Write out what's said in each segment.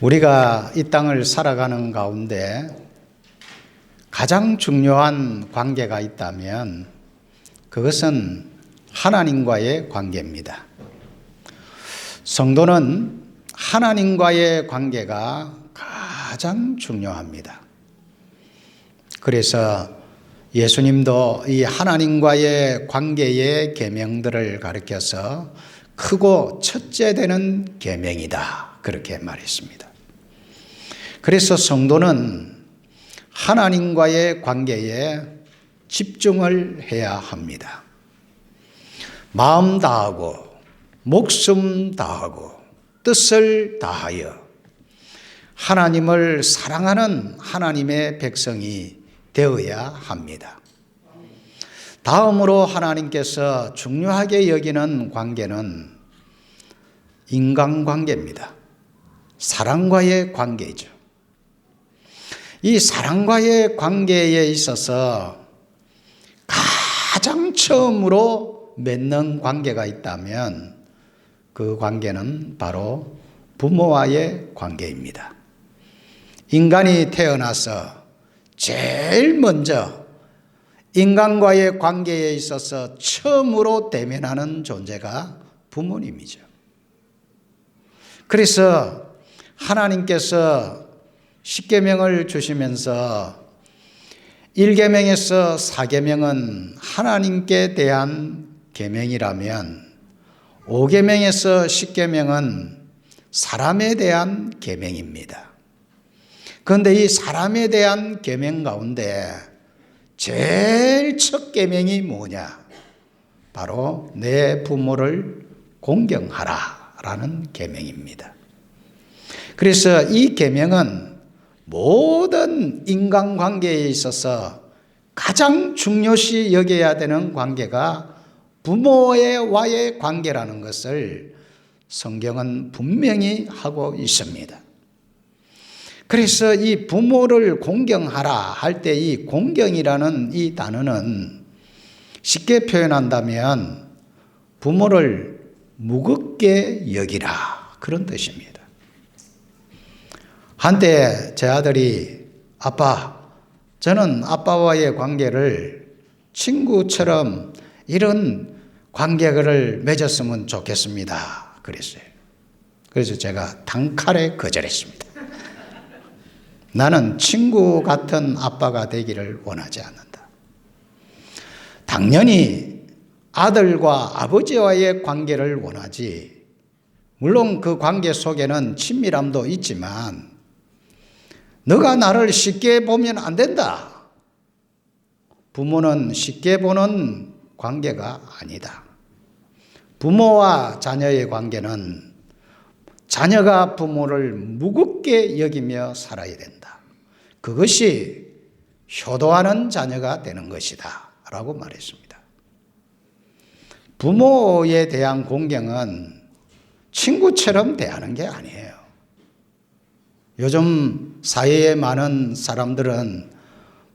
우리가 이 땅을 살아가는 가운데 가장 중요한 관계가 있다면 그것은 하나님과의 관계입니다. 성도는 하나님과의 관계가 가장 중요합니다. 그래서 예수님도 이 하나님과의 관계의 계명들을 가르쳐서 크고 첫째 되는 계명이다, 그렇게 말했습니다. 그래서 성도는 하나님과의 관계에 집중을 해야 합니다. 마음 다하고 목숨 다하고 뜻을 다하여 하나님을 사랑하는 하나님의 백성이 되어야 합니다. 다음으로 하나님께서 중요하게 여기는 관계는 인간관계입니다. 사랑과의 관계죠. 이 사랑과의 관계에 있어서 가장 처음으로 맺는 관계가 있다면 그 관계는 바로 부모와의 관계입니다. 인간이 태어나서 제일 먼저 인간과의 관계에 있어서 처음으로 대면하는 존재가 부모님이죠. 그래서 하나님께서 십계명을 주시면서 1계명에서 4계명은 하나님께 대한 계명이라면 5계명에서 10계명은 사람에 대한 계명입니다. 그런데 이 사람에 대한 계명 가운데 제일 첫 계명이 뭐냐? 바로 내 부모를 공경하라 라는 계명입니다. 그래서 이 계명은 모든 인간관계에 있어서 가장 중요시 여겨야 되는 관계가 부모와의 관계라는 것을 성경은 분명히 하고 있습니다. 그래서 이 부모를 공경하라 할 때 이 공경이라는 이 단어는 쉽게 표현한다면 부모를 무겁게 여기라, 그런 뜻입니다. 한때 제 아들이 아빠, 저는 아빠와의 관계를 친구처럼 이런 관계를 맺었으면 좋겠습니다, 그랬어요. 그래서 제가 단칼에 거절했습니다. 나는 친구 같은 아빠가 되기를 원하지 않는다. 당연히 아들과 아버지와의 관계를 원하지, 물론 그 관계 속에는 친밀함도 있지만 너가 나를 쉽게 보면 안 된다. 부모는 쉽게 보는 관계가 아니다. 부모와 자녀의 관계는 자녀가 부모를 무겁게 여기며 살아야 된다. 그것이 효도하는 자녀가 되는 것이다 라고 말했습니다. 부모에 대한 공경은 친구처럼 대하는 게 아니에요. 요즘 사회에 많은 사람들은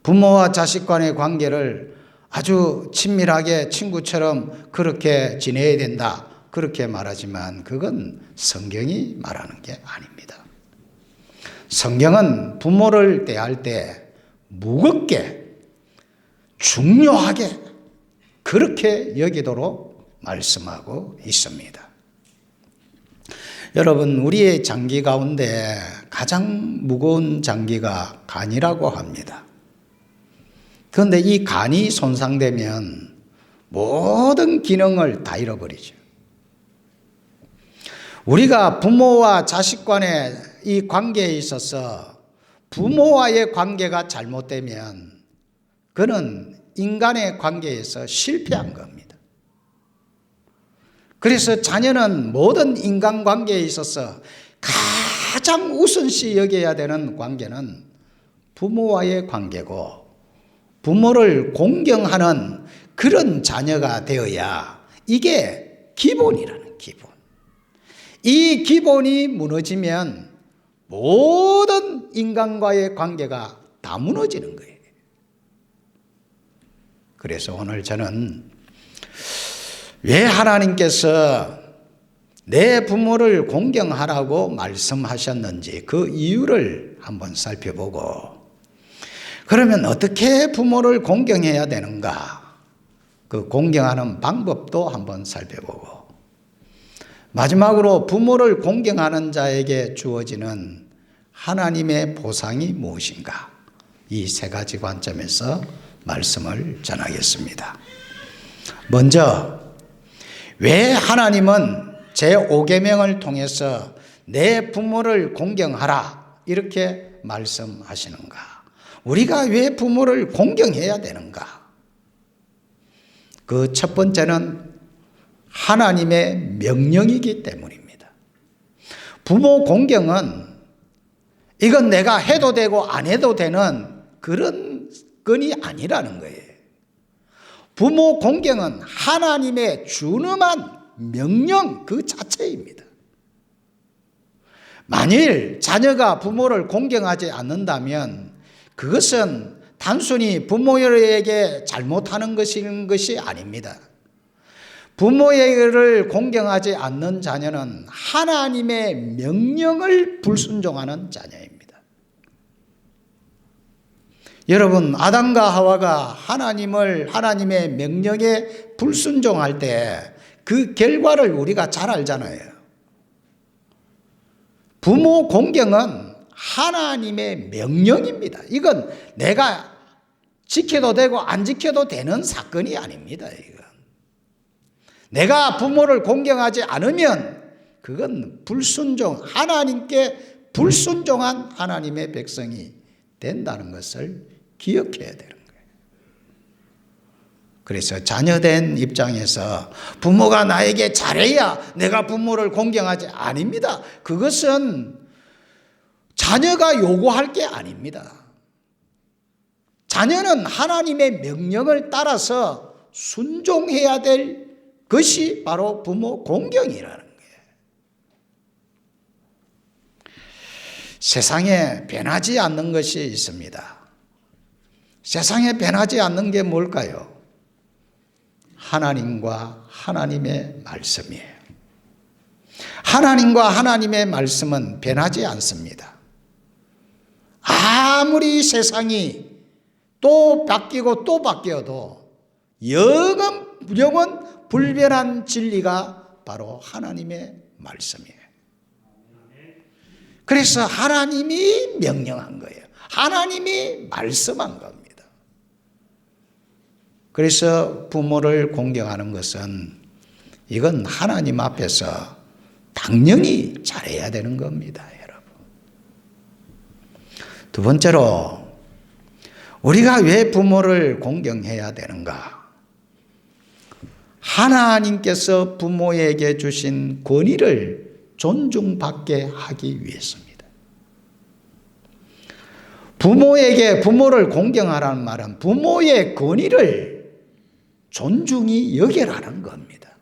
부모와 자식 간의 관계를 아주 친밀하게 친구처럼 그렇게 지내야 된다, 그렇게 말하지만 그건 성경이 말하는 게 아닙니다. 성경은 부모를 대할 때 무겁게 중요하게 그렇게 여기도록 말씀하고 있습니다. 여러분, 우리의 장기 가운데 가장 무거운 장기가 간이라고 합니다. 그런데 이 간이 손상되면 모든 기능을 다 잃어버리죠. 우리가 부모와 자식 간의 이 관계에 있어서 부모와의 관계가 잘못되면 그는 인간의 관계에서 실패한 겁니다. 그래서 자녀는 모든 인간관계에 있어서 가장 우선시 여겨야 되는 관계는 부모와의 관계고, 부모를 공경하는 그런 자녀가 되어야 이게 기본이라는 기본. 이 기본이 무너지면 모든 인간과의 관계가 다 무너지는 거예요. 그래서 오늘 저는 왜 하나님께서 내 부모를 공경하라고 말씀하셨는지 그 이유를 한번 살펴보고, 그러면 어떻게 부모를 공경해야 되는가? 그 공경하는 방법도 한번 살펴보고, 마지막으로 부모를 공경하는 자에게 주어지는 하나님의 보상이 무엇인가? 이 세 가지 관점에서 말씀을 전하겠습니다. 먼저, 왜 하나님은 제5계명을 통해서 내 부모를 공경하라 이렇게 말씀하시는가? 우리가 왜 부모를 공경해야 되는가? 그 첫 번째는 하나님의 명령이기 때문입니다. 부모 공경은 이건 내가 해도 되고 안 해도 되는 그런 건이 아니라는 거예요. 부모 공경은 하나님의 준엄한 명령 그 자체입니다. 만일 자녀가 부모를 공경하지 않는다면 그것은 단순히 부모에게 잘못하는 것이 아닙니다. 부모를 공경하지 않는 자녀는 하나님의 명령을 불순종하는 자녀입니다. 여러분, 아담과 하와가 하나님의 명령에 불순종할 때 그 결과를 우리가 잘 알잖아요. 부모 공경은 하나님의 명령입니다. 이건 내가 지켜도 되고 안 지켜도 되는 사건이 아닙니다. 이건. 내가 부모를 공경하지 않으면 그건 하나님께 불순종한 하나님의 백성이 된다는 것을 기억해야 되는 거예요. 그래서 자녀된 입장에서 부모가 나에게 잘해야 내가 부모를 공경하지, 아닙니다. 그것은 자녀가 요구할 게 아닙니다. 자녀는 하나님의 명령을 따라서 순종해야 될 것이 바로 부모 공경이라는 거예요. 세상에 변하지 않는 것이 있습니다. 세상에 변하지 않는 게 뭘까요? 하나님과 하나님의 말씀이에요. 하나님과 하나님의 말씀은 변하지 않습니다. 아무리 세상이 또 바뀌고 또 바뀌어도 영원 불변한 진리가 바로 하나님의 말씀이에요. 그래서 하나님이 명령한 거예요. 하나님이 말씀한 겁니다. 그래서 부모를 공경하는 것은 이건 하나님 앞에서 당연히 잘해야 되는 겁니다, 여러분. 두 번째로, 우리가 왜 부모를 공경해야 되는가? 하나님께서 부모에게 주신 권위를 존중받게 하기 위해서입니다. 부모를 공경하라는 말은 부모의 권위를 존중히 여기라는 겁니다.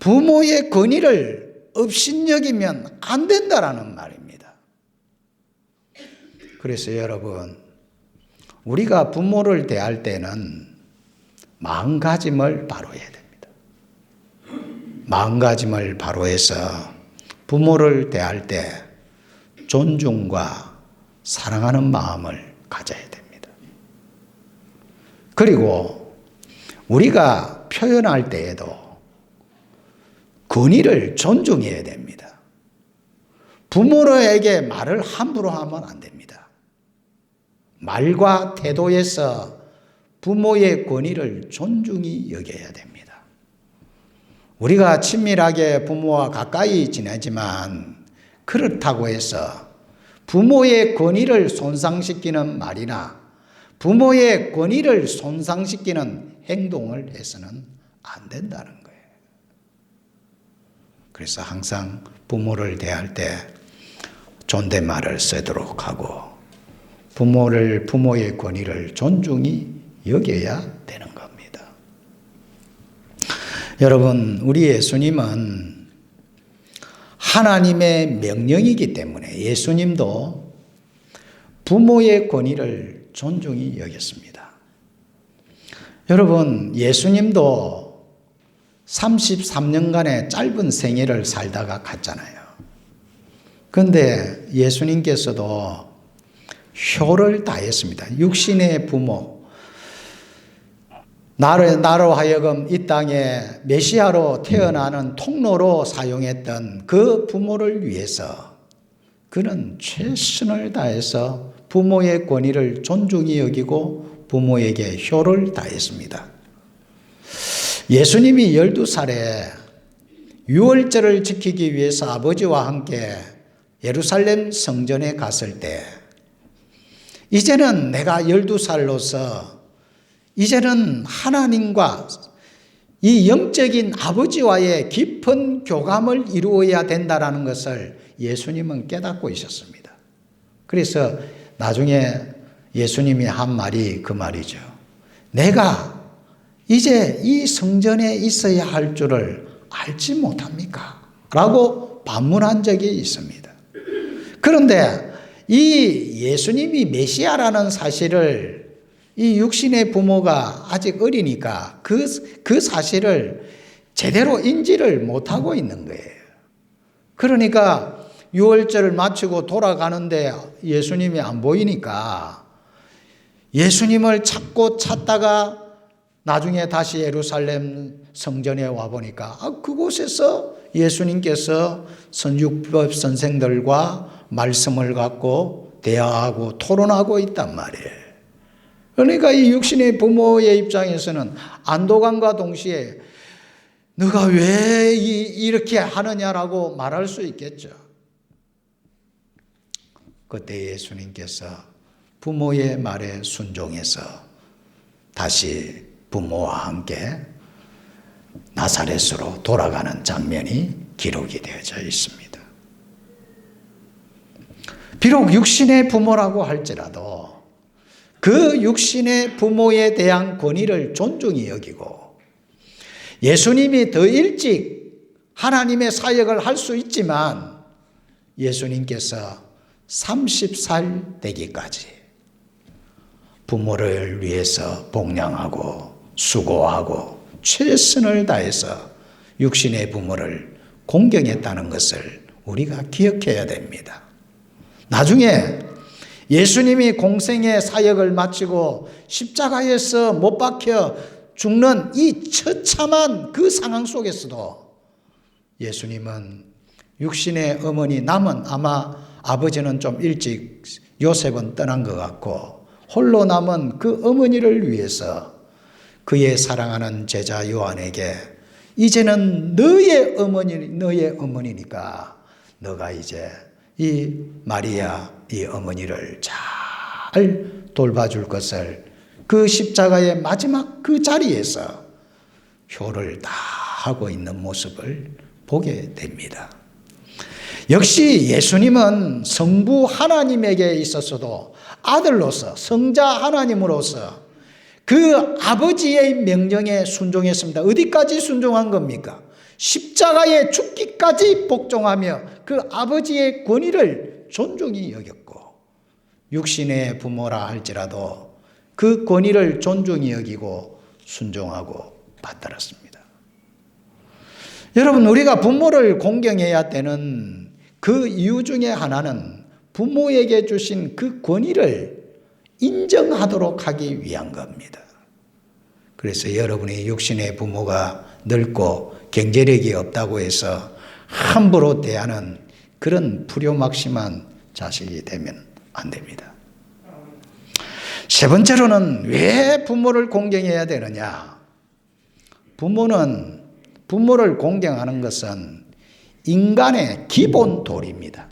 부모의 권위를 업신여기면 안 된다라는 말입니다. 그래서 여러분, 우리가 부모를 대할 때는 마음가짐을 바로 해야 됩니다. 마음가짐을 바로 해서 부모를 대할 때 존중과 사랑하는 마음을 가져야 됩니다. 그리고 우리가 표현할 때에도 권위를 존중해야 됩니다. 부모에게 말을 함부로 하면 안 됩니다. 말과 태도에서 부모의 권위를 존중히 여겨야 됩니다. 우리가 친밀하게 부모와 가까이 지내지만 그렇다고 해서 부모의 권위를 손상시키는 말이나 부모의 권위를 손상시키는 행동을 해서는 안 된다는 거예요. 그래서 항상 부모를 대할 때 존댓말을 쓰도록 하고 부모의 권위를 존중히 여겨야 되는 겁니다. 여러분, 우리 예수님은 하나님의 명령이기 때문에 예수님도 부모의 권위를 존중히 여겼습니다. 여러분, 예수님도 33년간의 짧은 생애를 살다가 갔잖아요. 그런데 예수님께서도 효를 다했습니다. 육신의 부모, 나로 하여금 이 땅에 메시아로 태어나는 통로로 사용했던 그 부모를 위해서 그는 최선을 다해서 부모의 권위를 존중히 여기고 부모에게 효를 다했습니다. 예수님이 12살에 유월절을 지키기 위해서 아버지와 함께 예루살렘 성전에 갔을 때 이제는 내가 12살로서 이제는 하나님과 이 영적인 아버지와의 깊은 교감을 이루어야 된다는 것을 예수님은 깨닫고 있었습니다. 그래서 나중에 예수님이 한 말이 그 말이죠. 내가 이제 이 성전에 있어야 할 줄을 알지 못합니까? 라고 반문한 적이 있습니다. 그런데 이 예수님이 메시아라는 사실을 이 육신의 부모가 아직 어리니까 그 사실을 제대로 인지를 못하고 있는 거예요. 그러니까 유월절을 마치고 돌아가는데 예수님이 안 보이니까 예수님을 찾다가 나중에 다시 예루살렘 성전에 와보니까 그곳에서 예수님께서 율법 선생들과 말씀을 갖고 대화하고 토론하고 있단 말이에요. 그러니까 이 육신의 부모의 입장에서는 안도감과 동시에 너가 왜 이렇게 하느냐라고 말할 수 있겠죠. 그때 예수님께서 부모의 말에 순종해서 다시 부모와 함께 나사렛으로 돌아가는 장면이 기록이 되어져 있습니다. 비록 육신의 부모라고 할지라도 그 육신의 부모에 대한 권위를 존중히 여기고 예수님이 더 일찍 하나님의 사역을 할 수 있지만 예수님께서 30살 되기까지 부모를 위해서 복양하고 수고하고 최선을 다해서 육신의 부모를 공경했다는 것을 우리가 기억해야 됩니다. 나중에 예수님이 공생의 사역을 마치고 십자가에서 못 박혀 죽는 이 처참한 그 상황 속에서도 예수님은 육신의 어머니 남은 아마 아버지는 좀 일찍 요셉은 떠난 것 같고 홀로 남은 그 어머니를 위해서 그의 사랑하는 제자 요한에게 이제는 너의 어머니니까 너가 이제 이 마리아 이 어머니를 잘 돌봐줄 것을 그 십자가의 마지막 그 자리에서 효를 다 하고 있는 모습을 보게 됩니다. 역시 예수님은 성부 하나님에게 있어서도 아들로서 성자 하나님으로서 그 아버지의 명령에 순종했습니다. 어디까지 순종한 겁니까? 십자가에 죽기까지 복종하며 그 아버지의 권위를 존중히 여겼고 육신의 부모라 할지라도 그 권위를 존중히 여기고 순종하고 받들었습니다. 여러분, 우리가 부모를 공경해야 되는 그 이유 중에 하나는 부모에게 주신 그 권위를 인정하도록 하기 위한 겁니다. 그래서 여러분이 육신의 부모가 늙고 경제력이 없다고 해서 함부로 대하는 그런 불효막심한 자식이 되면 안 됩니다. 세 번째로는 왜 부모를 공경해야 되느냐? 부모를 공경하는 것은 인간의 기본 도리입니다.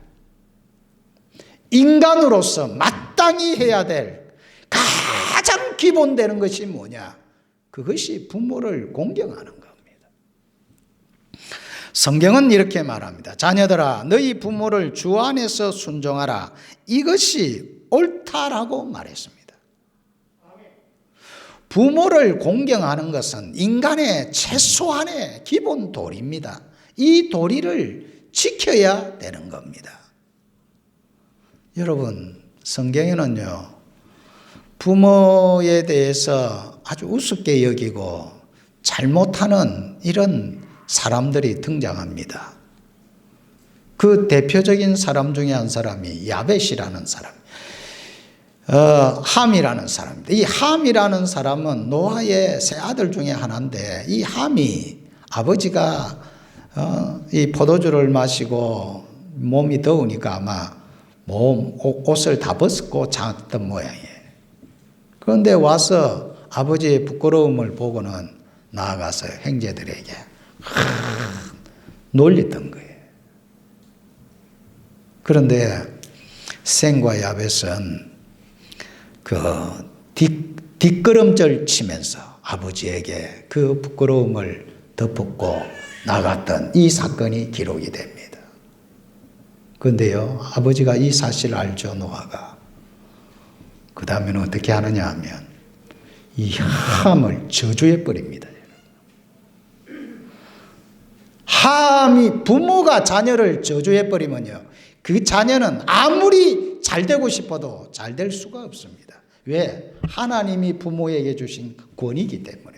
인간으로서 마땅히 해야 될 가장 기본되는 것이 뭐냐? 그것이 부모를 공경하는 겁니다. 성경은 이렇게 말합니다. 자녀들아, 너희 부모를 주 안에서 순종하라. 이것이 옳다라고 말했습니다. 부모를 공경하는 것은 인간의 최소한의 기본 도리입니다. 이 도리를 지켜야 되는 겁니다. 여러분, 성경에는요, 부모에 대해서 아주 우습게 여기고 잘못하는 이런 사람들이 등장합니다. 그 대표적인 사람 중에 한 사람이 야벳이라는 사람, 함이라는 사람입니다. 이 함이라는 사람은 노아의 세 아들 중에 하나인데, 이 함이 아버지가 이 포도주를 마시고 몸이 더우니까 아마 옷을 다 벗고 잤던 모양이에요. 그런데 와서 아버지의 부끄러움을 보고는 나아가서 형제들에게 놀렸던 거예요. 그런데 셈과 야벳은 그 뒷걸음질 치면서 아버지에게 그 부끄러움을 덮고 나갔던 이 사건이 기록이 됩니다. 그런데요, 아버지가 이 사실을 알죠, 노아가. 그 다음에는 어떻게 하느냐 하면 이 함을 저주해 버립니다. 함이, 부모가 자녀를 저주해 버리면요, 그 자녀는 아무리 잘 되고 싶어도 잘 될 수가 없습니다. 왜? 하나님이 부모에게 주신 권위이기 때문에.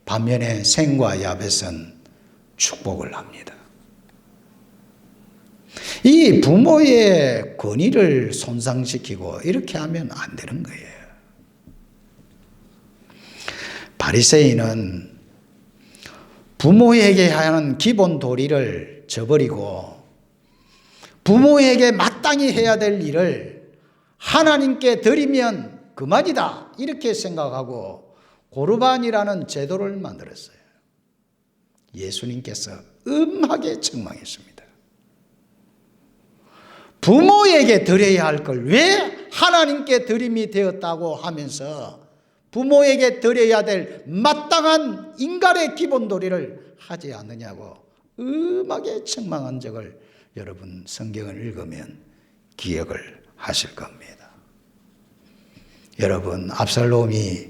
반면에 셈과 야벳은 축복을 합니다. 이 부모의 권위를 손상시키고 이렇게 하면 안 되는 거예요. 바리새인은 부모에게 하는 기본 도리를 저버리고 부모에게 마땅히 해야 될 일을 하나님께 드리면 그만이다, 이렇게 생각하고 고르반이라는 제도를 만들었어요. 예수님께서 엄하게 책망했습니다. 부모에게 드려야 할 걸 왜 하나님께 드림이 되었다고 하면서 부모에게 드려야 될 마땅한 인간의 기본 도리를 하지 않느냐고 엄하게 책망한 적을 여러분 성경을 읽으면 기억을 하실 겁니다. 여러분, 압살롬이,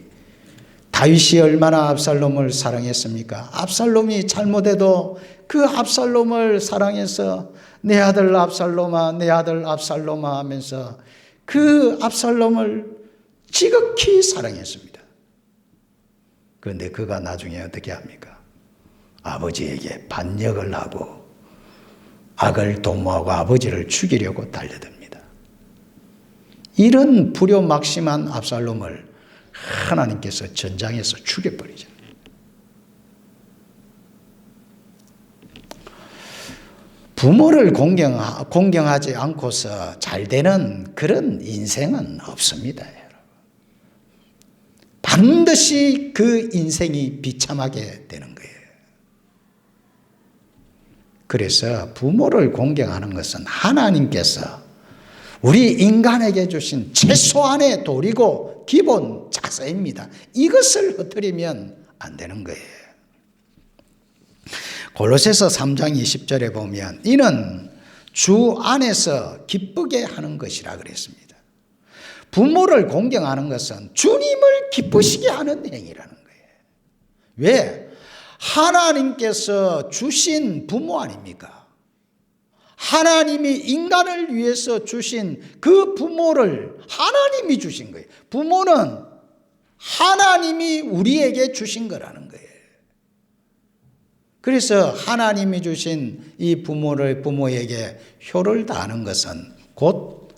다윗이 얼마나 압살롬을 사랑했습니까? 압살롬이 잘못해도 그 압살롬을 사랑해서 내 아들 압살롬아, 내 아들 압살롬아 하면서 그 압살롬을 지극히 사랑했습니다. 그런데 그가 나중에 어떻게 합니까? 아버지에게 반역을 하고 악을 도모하고 아버지를 죽이려고 달려듭니다. 이런 불효막심한 압살롬을 하나님께서 전장에서 죽여버리죠. 부모를 공경하지 않고서 잘 되는 그런 인생은 없습니다, 여러분. 반드시 그 인생이 비참하게 되는 거예요. 그래서 부모를 공경하는 것은 하나님께서 우리 인간에게 주신 최소한의 도리고 기본 자세입니다. 이것을 흐트리면 안 되는 거예요. 골로새서 3장 20절에 보면 이는 주 안에서 기쁘게 하는 것이라 그랬습니다. 부모를 공경하는 것은 주님을 기쁘시게 하는 행위라는 거예요. 왜? 하나님께서 주신 부모 아닙니까? 하나님이 인간을 위해서 주신 그 부모를 하나님이 주신 거예요. 부모는 하나님이 우리에게 주신 거라는 거예요. 그래서 하나님이 주신 이 부모에게 효를 다하는 것은 곧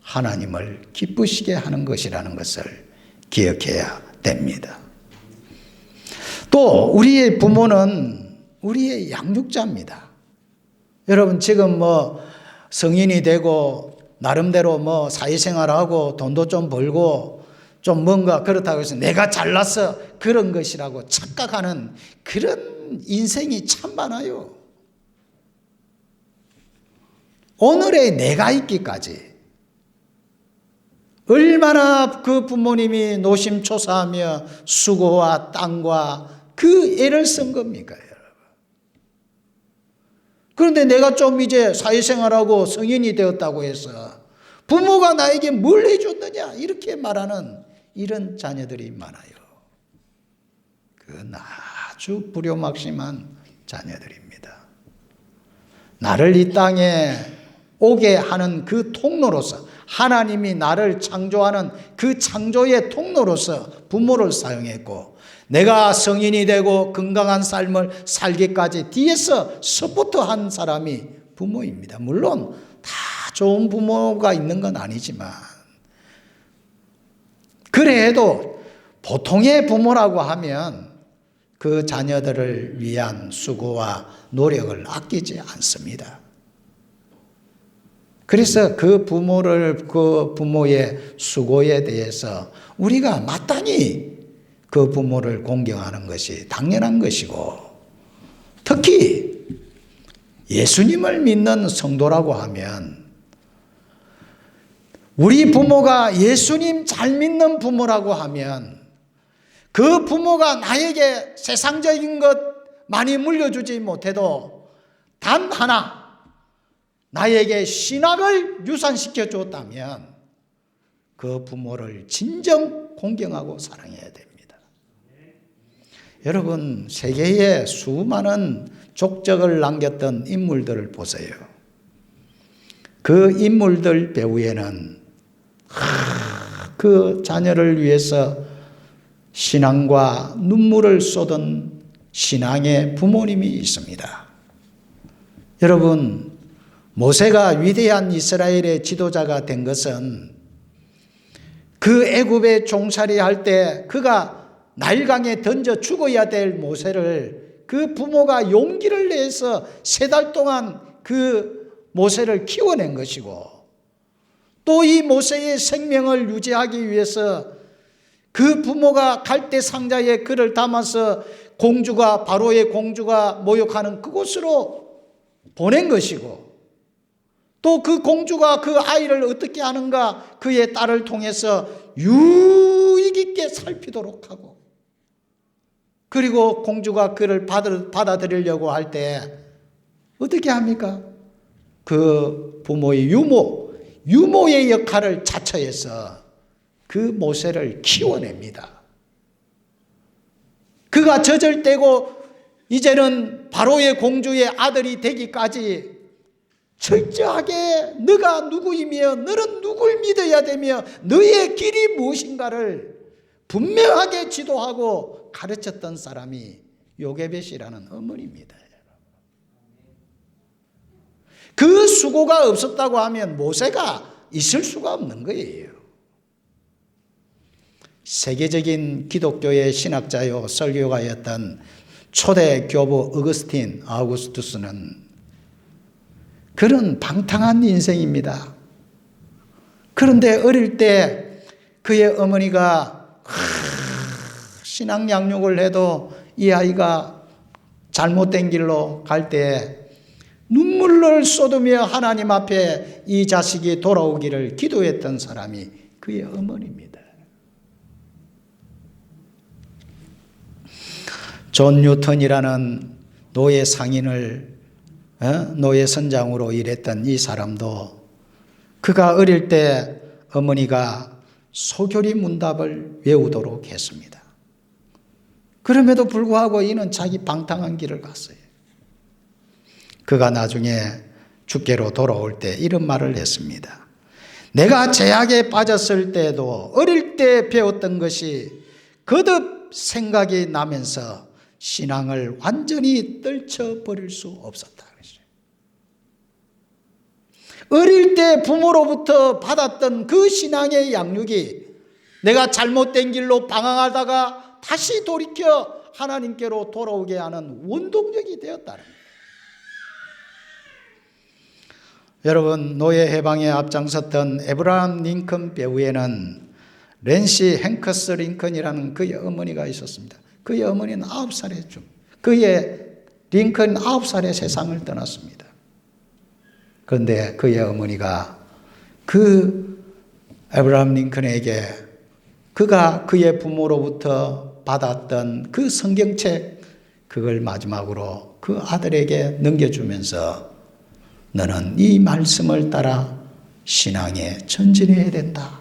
하나님을 기쁘시게 하는 것이라는 것을 기억해야 됩니다. 또 우리의 부모는 우리의 양육자입니다. 여러분, 지금 성인이 되고 나름대로 사회생활하고 돈도 좀 벌고 좀 뭔가 그렇다고 해서 내가 잘나서 그런 것이라고 착각하는 그런 인생이 참 많아요. 오늘의 내가 있기까지 얼마나 그 부모님이 노심초사하며 수고와 땀과 그 애를 쓴 겁니까, 여러분? 그런데 내가 좀 이제 사회생활하고 성인이 되었다고 해서 부모가 나에게 뭘 해줬느냐 이렇게 말하는 이런 자녀들이 많아요. 그건 아주 불효막심한 자녀들입니다. 나를 이 땅에 오게 하는 그 통로로서 하나님이 나를 창조하는 그 창조의 통로로서 부모를 사용했고, 내가 성인이 되고 건강한 삶을 살기까지 뒤에서 서포트한 사람이 부모입니다. 물론 다 좋은 부모가 있는 건 아니지만, 그래도 보통의 부모라고 하면 그 자녀들을 위한 수고와 노력을 아끼지 않습니다. 그래서 그 부모의 수고에 대해서 우리가 마땅히 그 부모를 공경하는 것이 당연한 것이고, 특히 예수님을 믿는 성도라고 하면 우리 부모가 예수님 잘 믿는 부모라고 하면 그 부모가 나에게 세상적인 것 많이 물려주지 못해도 단 하나 나에게 신앙을 유산시켜 줬다면 그 부모를 진정 공경하고 사랑해야 됩니다. 여러분, 세계에 수많은 족적을 남겼던 인물들을 보세요. 그 인물들 배후에는 그 자녀를 위해서 신앙과 눈물을 쏟은 신앙의 부모님이 있습니다. 여러분, 모세가 위대한 이스라엘의 지도자가 된 것은 그 애굽에 종살이할 때 그가 나일강에 던져 죽어야 될 모세를 그 부모가 용기를 내서 3달 동안 그 모세를 키워낸 것이고, 또 이 모세의 생명을 유지하기 위해서 그 부모가 갈대 상자에 그를 담아서 바로의 공주가 모욕하는 그곳으로 보낸 것이고, 또 그 공주가 그 아이를 어떻게 하는가 그의 딸을 통해서 유익 있게 살피도록 하고, 그리고 공주가 그를 받아들이려고 할 때 어떻게 합니까? 그 부모의 유모의 역할을 자처해서 그 모세를 키워냅니다. 그가 젖을때고 이제는 바로의 공주의 아들이 되기까지 철저하게 너가 누구이며 너는 누굴 믿어야 되며 너의 길이 무엇인가를 분명하게 지도하고 가르쳤던 사람이 요게벳이라는 어머니입니다. 그 수고가 없었다고 하면 모세가 있을 수가 없는 거예요. 세계적인 기독교의 신학자요 설교가였던 초대 교부 어거스틴 아우구스투스는 그런 방탕한 인생입니다. 그런데 어릴 때 그의 어머니가 신앙 양육을 해도 이 아이가 잘못된 길로 갈 때 눈물을 쏟으며 하나님 앞에 이 자식이 돌아오기를 기도했던 사람이 그의 어머니입니다. 존 뉴턴이라는 노예 상인을 노예 선장으로 일했던 이 사람도 그가 어릴 때 어머니가 소교리 문답을 외우도록 했습니다. 그럼에도 불구하고 이는 자기 방탕한 길을 갔어요. 그가 나중에 주께로 돌아올 때 이런 말을 했습니다. 내가 제약에 빠졌을 때도 어릴 때 배웠던 것이 거듭 생각이 나면서 신앙을 완전히 떨쳐버릴 수 없었다. 어릴 때 부모로부터 받았던 그 신앙의 양육이 내가 잘못된 길로 방황하다가 다시 돌이켜 하나님께로 돌아오게 하는 원동력이 되었다는 거예요. 여러분, 노예 해방에 앞장섰던 에브라함 링컨 배후에는 랜시 행커스 링컨이라는 그의 어머니가 있었습니다. 그의 어머니는 9살에 링컨 9살에 세상을 떠났습니다. 그런데 그의 어머니가 그 에브라함 링컨에게 그가 그의 부모로부터 받았던 그 성경책, 그걸 마지막으로 그 아들에게 넘겨주면서 너는 이 말씀을 따라 신앙에 전진해야 된다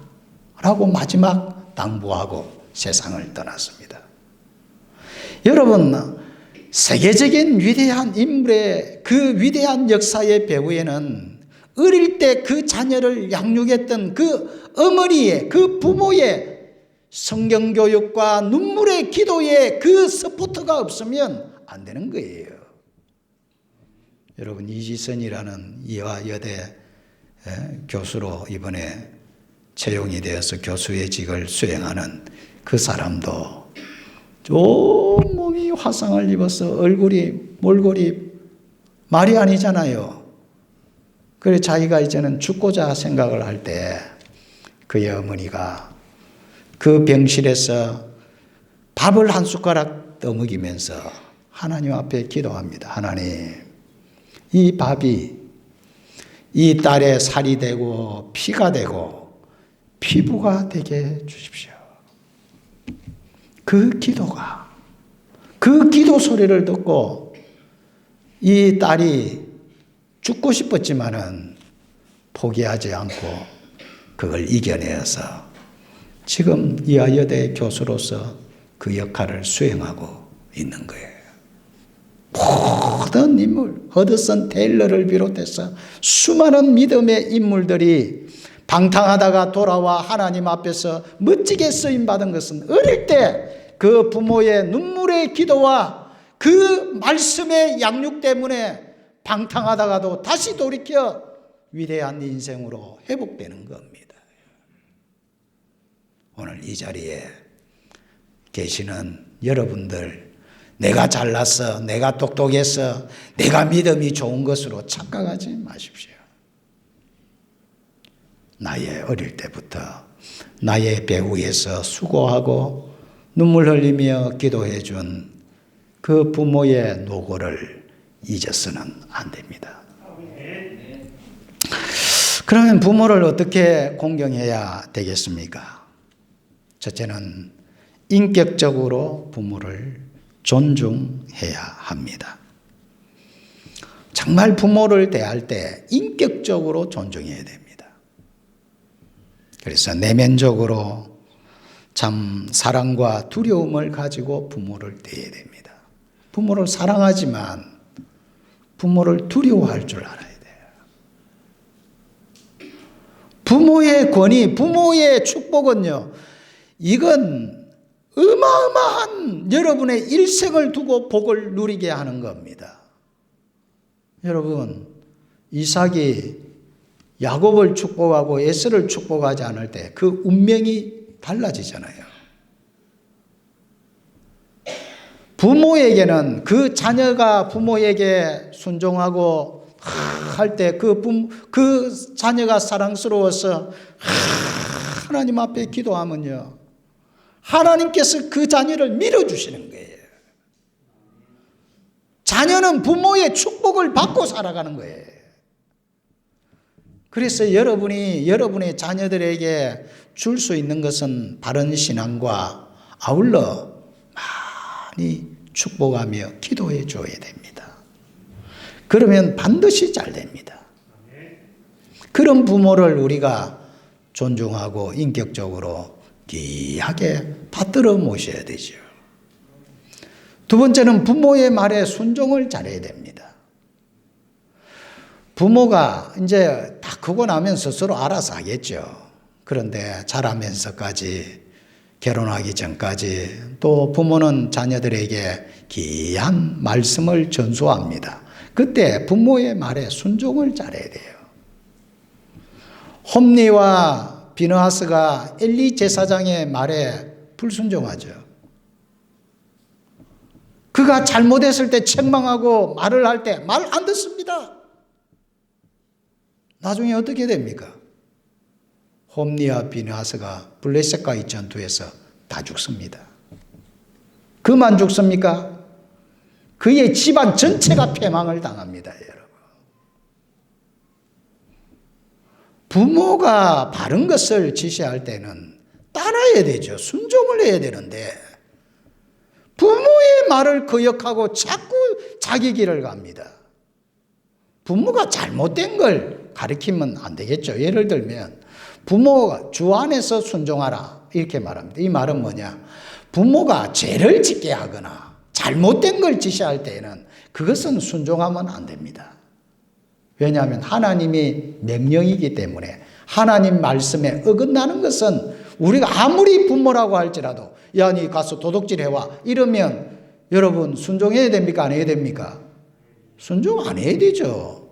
라고 마지막 당부하고 세상을 떠났습니다. 여러분, 세계적인 위대한 인물의 그 위대한 역사의 배후에는 어릴 때 그 자녀를 양육했던 그 어머니의, 그 부모의 성경교육과 눈물의 기도에 그 서포트가 없으면 안 되는 거예요. 여러분, 이지선이라는 이화여대 교수로 이번에 채용이 되어서 교수의 직을 수행하는 그 사람도 온 몸이 화상을 입어서 얼굴이 몰골이 말이 아니잖아요. 그래 자기가 이제는 죽고자 생각을 할 때 그의 어머니가 그 병실에서 밥을 한 숟가락 떠먹이면서 하나님 앞에 기도합니다. 하나님, 이 밥이 이 딸의 살이 되고 피가 되고 피부가 되게 해 주십시오. 그 기도가, 그 기도 소리를 듣고 이 딸이 죽고 싶었지만은 포기하지 않고 그걸 이겨내어서 지금 이화여대 교수로서 그 역할을 수행하고 있는 거예요. 모든 인물, 허드슨 테일러를 비롯해서 수많은 믿음의 인물들이 방탕하다가 돌아와 하나님 앞에서 멋지게 쓰임받은 것은 어릴 때 그 부모의 눈물의 기도와 그 말씀의 양육 때문에 방탕하다가도 다시 돌이켜 위대한 인생으로 회복되는 겁니다. 오늘 이 자리에 계시는 여러분들, 내가 잘났어, 내가 똑똑해서, 내가 믿음이 좋은 것으로 착각하지 마십시오. 나의 어릴 때부터 나의 배후에서 수고하고 눈물 흘리며 기도해 준 그 부모의 노고를 잊어서는 안 됩니다. 그러면 부모를 어떻게 공경해야 되겠습니까? 첫째는 인격적으로 부모를 존중해야 합니다. 정말 부모를 대할 때 인격적으로 존중해야 됩니다. 그래서 내면적으로 참 사랑과 두려움을 가지고 부모를 대해야 됩니다. 부모를 사랑하지만 부모를 두려워할 줄 알아야 돼요. 부모의 권위, 부모의 축복은요, 이건 어마어마한 여러분의 일생을 두고 복을 누리게 하는 겁니다. 여러분, 이삭이 야곱을 축복하고 에서를 축복하지 않을 때 그 운명이 달라지잖아요. 부모에게는 그 자녀가 부모에게 순종하고 할 때 그 자녀가 사랑스러워서 하나님 앞에 기도하면요, 하나님께서 그 자녀를 밀어주시는 거예요. 자녀는 부모의 축복을 받고 살아가는 거예요. 그래서 여러분이 여러분의 자녀들에게 줄 수 있는 것은 바른 신앙과 아울러 많이 축복하며 기도해 줘야 됩니다. 그러면 반드시 잘 됩니다. 그런 부모를 우리가 존중하고 인격적으로 귀하게 받들어 모셔야 되죠. 두 번째는 부모의 말에 순종을 잘해야 됩니다. 부모가 이제 다 크고 나면 스스로 알아서 하겠죠. 그런데 자라면서까지, 결혼하기 전까지 또 부모는 자녀들에게 귀한 말씀을 전수합니다. 그때 부모의 말에 순종을 잘해야 돼요. 홈리와 비느하스가 엘리 제사장의 말에 불순종하죠. 그가 잘못했을 때 책망하고 말을 할 때 말 안 듣습니다. 나중에 어떻게 됩니까? 홈리와 비느하스가 블레셋과의 전투에서 다 죽습니다. 그만 죽습니까? 그의 집안 전체가 패망을 당합니다, 여러분. 부모가 바른 것을 지시할 때는 따라야 되죠. 순종을 해야 되는데 부모의 말을 거역하고 자꾸 자기 길을 갑니다. 부모가 잘못된 걸 가르치면 안 되겠죠. 예를 들면 부모가 주 안에서 순종하라 이렇게 말합니다. 이 말은 뭐냐? 부모가 죄를 짓게 하거나 잘못된 걸 지시할 때에는 그것은 순종하면 안 됩니다. 왜냐하면 하나님이 명령이기 때문에 하나님 말씀에 어긋나는 것은 우리가 아무리 부모라고 할지라도 야, 니 가서 도둑질 해와 이러면 여러분 순종해야 됩니까? 안 해야 됩니까? 순종 안 해야 되죠.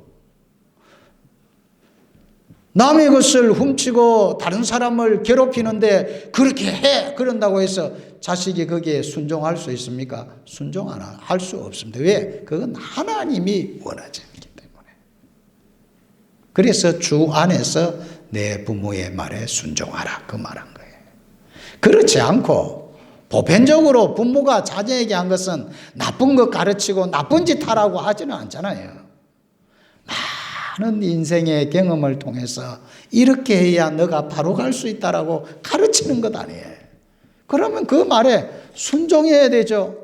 남의 것을 훔치고 다른 사람을 괴롭히는데 그렇게 해 그런다고 해서 자식이 거기에 순종할 수 있습니까? 순종 안 할 수 없습니다. 왜? 그건 하나님이 원하지 않기 때문에. 그래서 주 안에서 내 부모의 말에 순종하라 그 말한 거예요. 그렇지 않고 보편적으로 부모가 자녀에게 한 것은 나쁜 것 가르치고 나쁜 짓 하라고 하지는 않잖아요. 많은 인생의 경험을 통해서 이렇게 해야 너가 바로 갈 수 있다라고 가르치는 것 아니에요. 그러면 그 말에 순종해야 되죠.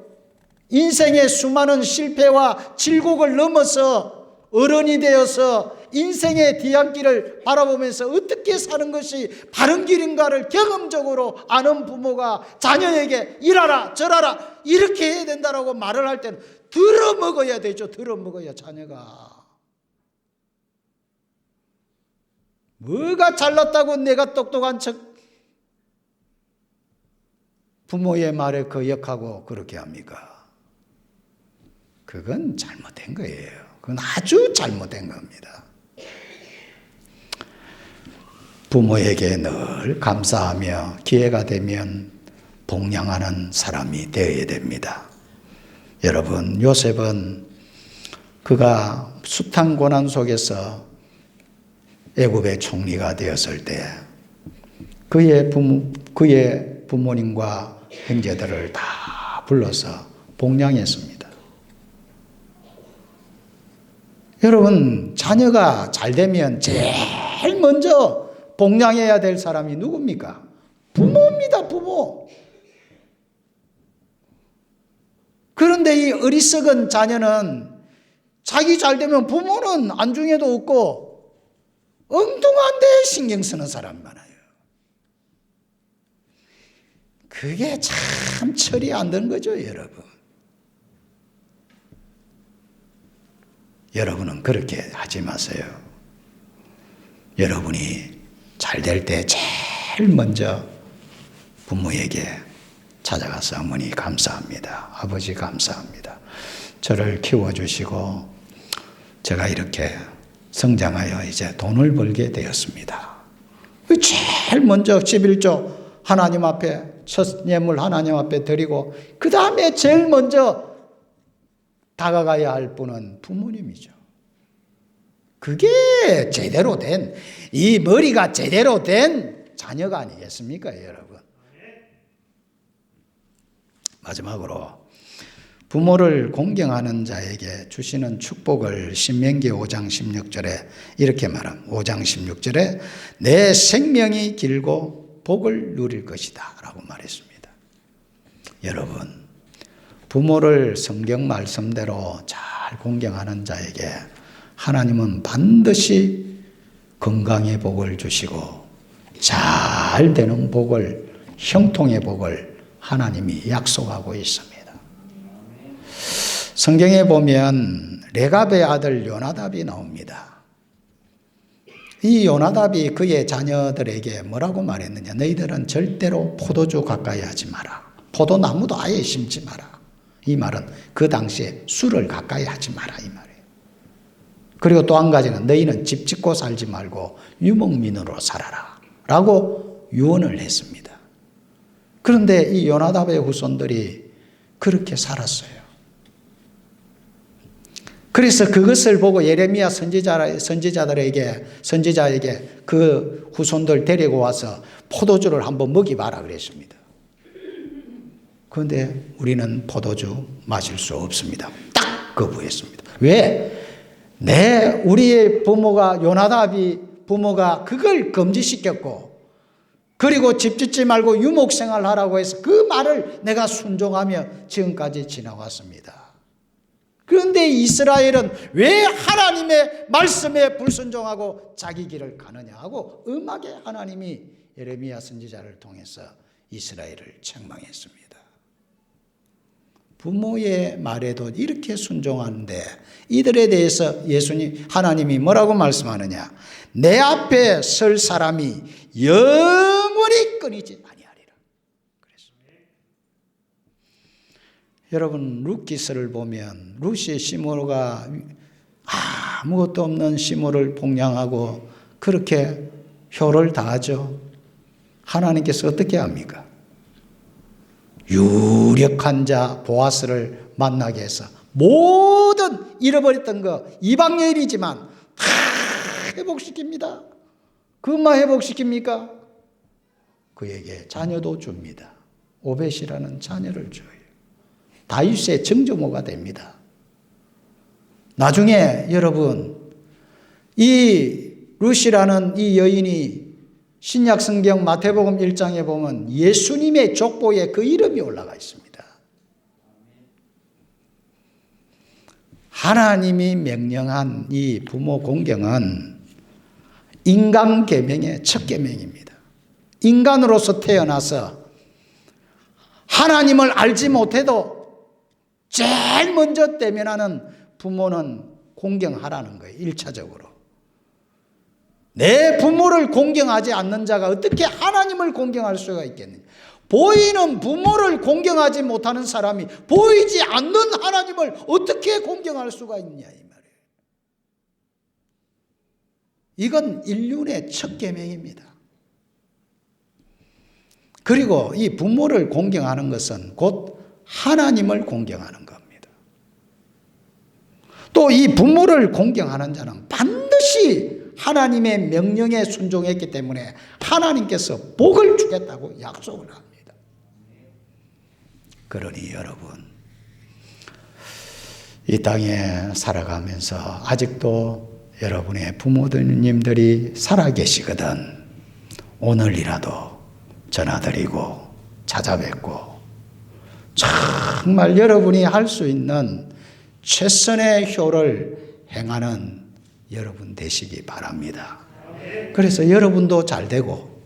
인생의 수많은 실패와 질곡을 넘어서 어른이 되어서 인생의 뒤안길을 바라보면서 어떻게 사는 것이 바른 길인가를 경험적으로 아는 부모가 자녀에게 이라라 저라라 이렇게 해야 된다라고 말을 할 때는 들어먹어야 되죠. 들어먹어야 자녀가. 뭐가 잘났다고 내가 똑똑한 척 부모의 말에 거역하고 그렇게 합니까? 그건 잘못된 거예요. 그건 아주 잘못된 겁니다. 부모에게 늘 감사하며 기회가 되면 복양하는 사람이 되어야 됩니다. 여러분, 요셉은 그가 숱한 고난 속에서 애굽의 총리가 되었을 때 그의 부모님과 형제들을 다 불러서 복양했습니다. 여러분, 자녀가 잘 되면 제일 먼저 복양해야 될 사람이 누굽니까? 부모입니다, 부모. 그런데 이 어리석은 자녀는 자기 잘 되면 부모는 안중에도 없고 엉뚱한 데 신경 쓰는 사람이 많아요. 그게 참 철이 안 드는 거죠, 여러분. 여러분은 그렇게 하지 마세요. 여러분이 잘 될 때 제일 먼저 부모에게 찾아가서 어머니 감사합니다. 아버지 감사합니다. 저를 키워주시고 제가 이렇게 성장하여 이제 돈을 벌게 되었습니다. 제일 먼저 11조 하나님 앞에 첫 예물 하나님 앞에 드리고 그 다음에 제일 먼저 다가가야 할 분은 부모님이죠. 그게 제대로 된, 이 머리가 제대로 된 자녀가 아니겠습니까, 여러분? 마지막으로 부모를 공경하는 자에게 주시는 축복을 신명기 5장 16절에 이렇게 말합니다. 5장 16절에 내 생명이 길고 복을 누릴 것이다 라고 말했습니다. 여러분, 부모를 성경 말씀대로 잘 공경하는 자에게 하나님은 반드시 건강의 복을 주시고 잘 되는 복을, 형통의 복을 하나님이 약속하고 있습니다. 성경에 보면 레갑의 아들 요나답이 나옵니다. 이 요나답이 그의 자녀들에게 뭐라고 말했느냐? 너희들은 절대로 포도주 가까이 하지 마라. 포도나무도 아예 심지 마라. 이 말은 그 당시에 술을 가까이 하지 마라 이 말이에요. 그리고 또 한 가지는 너희는 집 짓고 살지 말고 유목민으로 살아라 라고 유언을 했습니다. 그런데 이 요나답의 후손들이 그렇게 살았어요. 그래서 그것을 보고 예레미야 선지자에게 그 후손들 데리고 와서 포도주를 한번 먹이봐라 그랬습니다. 그런데 우리는 포도주 마실 수 없습니다. 딱 거부했습니다. 왜? 우리의 부모가 요나답이 부모가 그걸 금지시켰고 그리고 집 짓지 말고 유목생활 하라고 해서 그 말을 내가 순종하며 지금까지 지나왔습니다. 그런데 이스라엘은 왜 하나님의 말씀에 불순종하고 자기 길을 가느냐 하고 음하게 하나님이 예레미야 선지자를 통해서 이스라엘을 책망했습니다. 부모의 말에도 이렇게 순종하는데 이들에 대해서 하나님이 뭐라고 말씀하느냐? 내 앞에 설 사람이 영원히 끊이지 아니하리라. 그랬습니다. 여러분, 룻기서를 보면 룻이 시므로가 아무것도 없는 시므를 봉양하고 그렇게 효를 다하죠. 하나님께서 어떻게 합니까? 유력한 자 보아스를 만나게 해서 모든 잃어버렸던 거 이방 여인이지만 다 회복시킵니다. 그것만 회복시킵니까? 그에게 자녀도 줍니다. 오벳이라는 자녀를 줘요. 다윗의 정조모가 됩니다. 나중에 여러분, 이 룻이라는 이 여인이 신약 성경 마태복음 1장에 보면 예수님의 족보에 그 이름이 올라가 있습니다. 하나님이 명령한 이 부모 공경은 인간 계명의 첫 계명입니다. 인간으로서 태어나서 하나님을 알지 못해도 제일 먼저 대면하는 부모는 공경하라는 거예요. 1차적으로. 내 부모를 공경하지 않는 자가 어떻게 하나님을 공경할 수가 있겠느냐. 보이는 부모를 공경하지 못하는 사람이 보이지 않는 하나님을 어떻게 공경할 수가 있냐 이 말이에요. 이건 인륜의 첫 계명입니다. 그리고 이 부모를 공경하는 것은 곧 하나님을 공경하는 겁니다. 또 이 부모를 공경하는 자는 반드시 하나님의 명령에 순종했기 때문에 하나님께서 복을 주겠다고 약속을 합니다. 그러니 여러분, 이 땅에 살아가면서 아직도 여러분의 부모님들이 살아계시거든 오늘이라도 전화드리고 찾아뵙고 정말 여러분이 할 수 있는 최선의 효를 행하는 여러분 되시기 바랍니다. 그래서 여러분도 잘 되고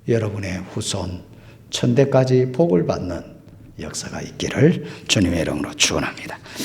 여러분의 후손 천대까지 복을 받는 역사가 있기를 주님의 이름으로 축원합니다.